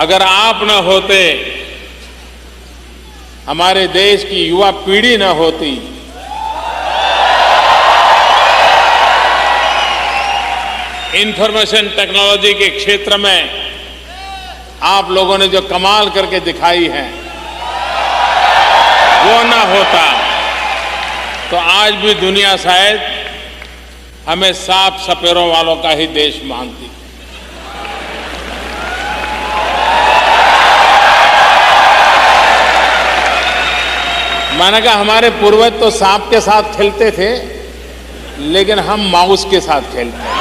अगर आप न होते, हमारे देश की युवा पीढ़ी न होती, इंफॉर्मेशन टेक्नोलॉजी के क्षेत्र में आप लोगों ने जो कमाल करके दिखाई है, वो ना होता तो आज भी दुनिया शायद हमें सांप सपेरों वालों का ही देश मानती। मैंने कहा हमारे पूर्वज तो सांप के साथ खेलते थे, लेकिन हम माउस के साथ खेलते हैं।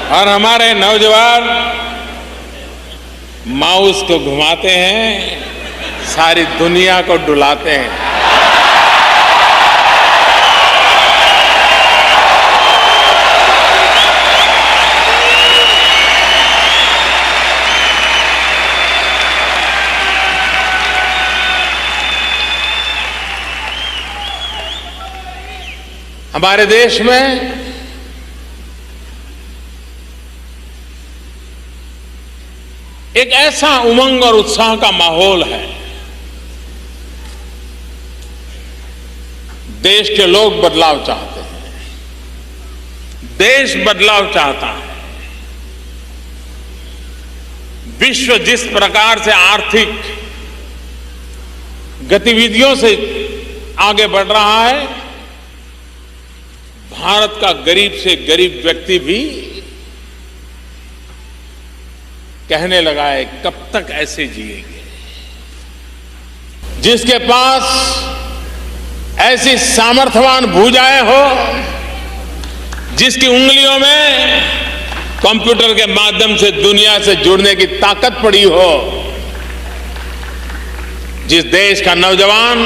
और हमारे नौजवान माउस को घुमाते हैं, सारी दुनिया को डुलाते हैं। हमारे देश में एक ऐसा उमंग और उत्साह का माहौल है। देश के लोग बदलाव चाहते हैं, देश बदलाव चाहता है। विश्व जिस प्रकार से आर्थिक गतिविधियों से आगे बढ़ रहा है, भारत का गरीब से गरीब व्यक्ति भी कहने लगा है कब तक ऐसे जिएंगे। जिसके पास ऐसी सामर्थ्यवान भुजाएं हो, जिसकी उंगलियों में कंप्यूटर के माध्यम से दुनिया से जुड़ने की ताकत पड़ी हो, जिस देश का नौजवान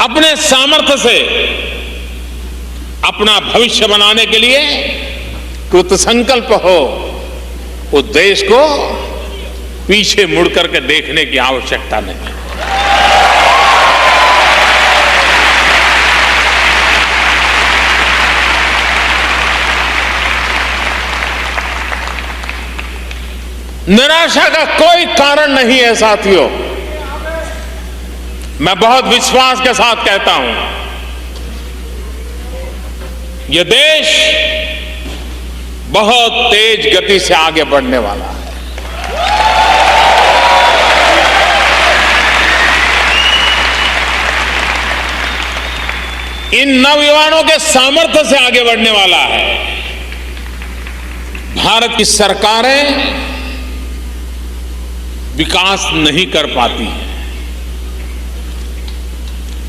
अपने सामर्थ्य से अपना भविष्य बनाने के लिए कृत संकल्प हो, उस देश को पीछे मुड़ करके देखने की आवश्यकता नहीं। निराशा का कोई कारण नहीं है साथियों। मैं बहुत विश्वास के साथ कहता हूं, यह देश बहुत तेज गति से आगे बढ़ने वाला है। इन नौजवानों के सामर्थ्य से आगे बढ़ने वाला है। भारत की सरकारें विकास नहीं कर पाती हैं।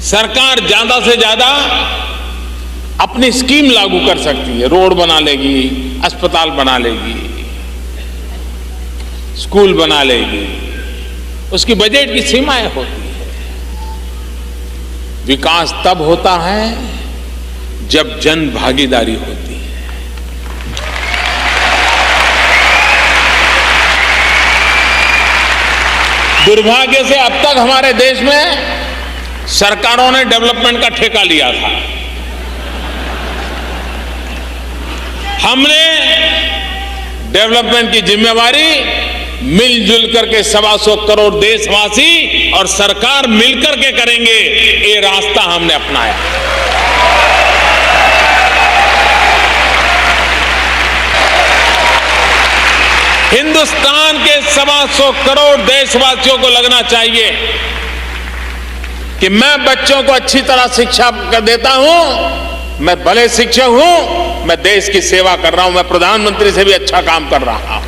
सरकार ज्यादा से ज्यादा अपनी स्कीम लागू कर सकती है, रोड बना लेगी, अस्पताल बना लेगी, स्कूल बना लेगी, उसकी बजट की सीमाएं होती है। विकास तब होता है जब जन भागीदारी होती है। दुर्भाग्य से अब तक हमारे देश में सरकारों ने डेवलपमेंट का ठेका लिया था। हमने डेवलपमेंट की जिम्मेवारी मिलजुल करके 125 करोड़ देशवासी और सरकार मिलकर के करेंगे, ये रास्ता हमने अपनाया। हिंदुस्तान के 125 करोड़ देशवासियों को लगना चाहिए कि मैं बच्चों को अच्छी तरह शिक्षा देता हूं, मैं भले शिक्षक हूं, मैं देश की सेवा कर रहा हूं, मैं प्रधानमंत्री से भी अच्छा काम कर रहा हूं।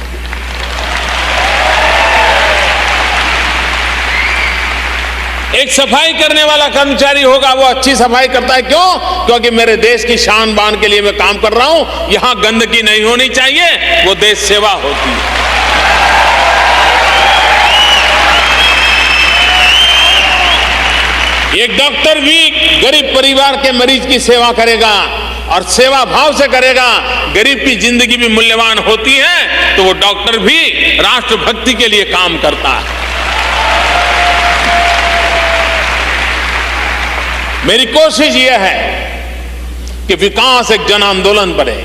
एक सफाई करने वाला कर्मचारी होगा, वो अच्छी सफाई करता है। क्यों? क्योंकि मेरे देश की शान बान के लिए मैं काम कर रहा हूं, यहां गंदगी नहीं होनी चाहिए, वो देश सेवा होती है। एक डॉक्टर भी गरीब परिवार के मरीज की सेवा करेगा, और सेवा भाव से करेगा, गरीब की जिंदगी भी मूल्यवान होती है, तो वो डॉक्टर भी राष्ट्रभक्ति के लिए काम करता है। मेरी कोशिश यह है कि विकास एक जन आंदोलन बने,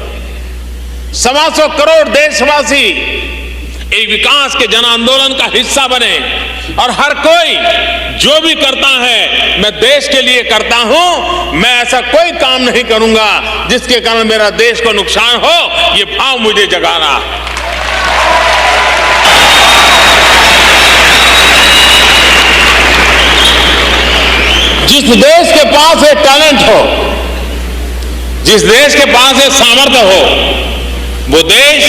125 करोड़ देशवासी एक विकास के जन आंदोलन का हिस्सा बने, और हर कोई जो भी करता है मैं देश के लिए करता हूं, मैं ऐसा कोई काम नहीं करूंगा जिसके कारण मेरा देश को नुकसान हो, ये भाव मुझे जगाना है। जिस देश के पास एक टैलेंट हो, जिस देश के पास एक सामर्थ्य हो, वो देश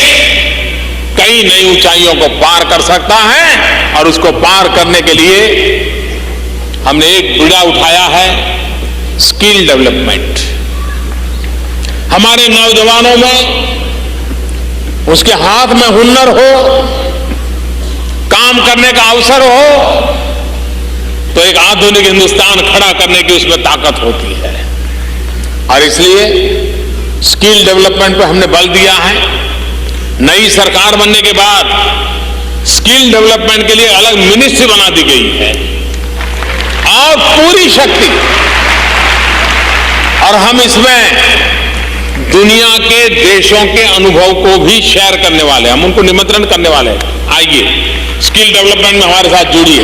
कई नई ऊंचाइयों को पार कर सकता है। और उसको पार करने के लिए हमने एक बीड़ा उठाया है, स्किल डेवलपमेंट। हमारे नौजवानों में उसके हाथ में हुनर हो, काम करने का अवसर हो, तो एक आधुनिक हिंदुस्तान खड़ा करने की उसमें ताकत होती है। और इसलिए स्किल डेवलपमेंट पर हमने बल दिया है। नई सरकार बनने के बाद स्किल डेवलपमेंट के लिए अलग मिनिस्ट्री बना दी गई है, और पूरी शक्ति, और हम इसमें दुनिया के देशों के अनुभव को भी शेयर करने वाले हैं, हम उनको निमंत्रण करने वाले हैं, आइए स्किल डेवलपमेंट में हमारे साथ जुड़िए।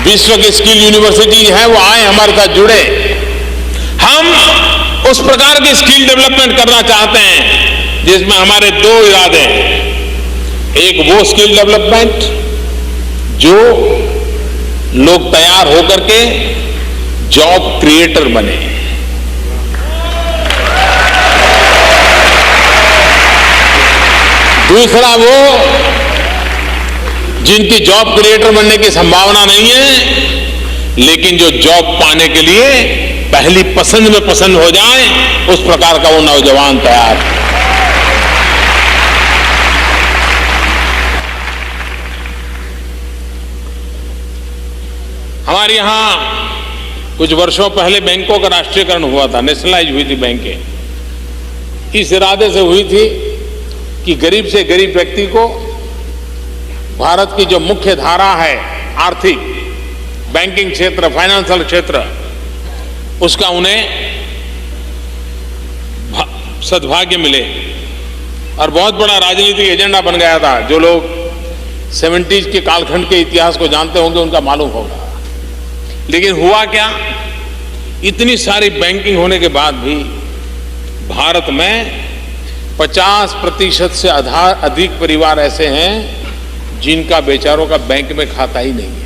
विश्व की स्किल यूनिवर्सिटी है, वो आए हमारे साथ जुड़े। हम उस प्रकार की स्किल डेवलपमेंट करना चाहते हैं जिसमें हमारे दो इरादे हैं। एक वो स्किल डेवलपमेंट जो लोग तैयार होकर के जॉब क्रिएटर बने, दूसरा वो जिनकी जॉब क्रिएटर बनने की संभावना नहीं है, लेकिन जो जॉब पाने के लिए पहली पसंद में पसंद हो जाए, उस प्रकार का वो नौजवान तैयार है। हमारे यहां कुछ वर्षों पहले बैंकों का राष्ट्रीयकरण हुआ था, नेशनलाइज हुई थी बैंकें। इस इरादे से हुई थी कि गरीब से गरीब व्यक्ति को भारत की जो मुख्य धारा है, आर्थिक, बैंकिंग क्षेत्र, फाइनेंशियल क्षेत्र, उसका उन्हें सद्भाग्य मिले। और बहुत बड़ा राजनीतिक एजेंडा बन गया था। जो लोग 70s के कालखंड के इतिहास को जानते होंगे उनका मालूम होगा। लेकिन हुआ क्या, इतनी सारी बैंकिंग होने के बाद भी भारत में 50% से अधिक परिवार ऐसे हैं जिनका बेचारों का बैंक में खाता ही नहीं है।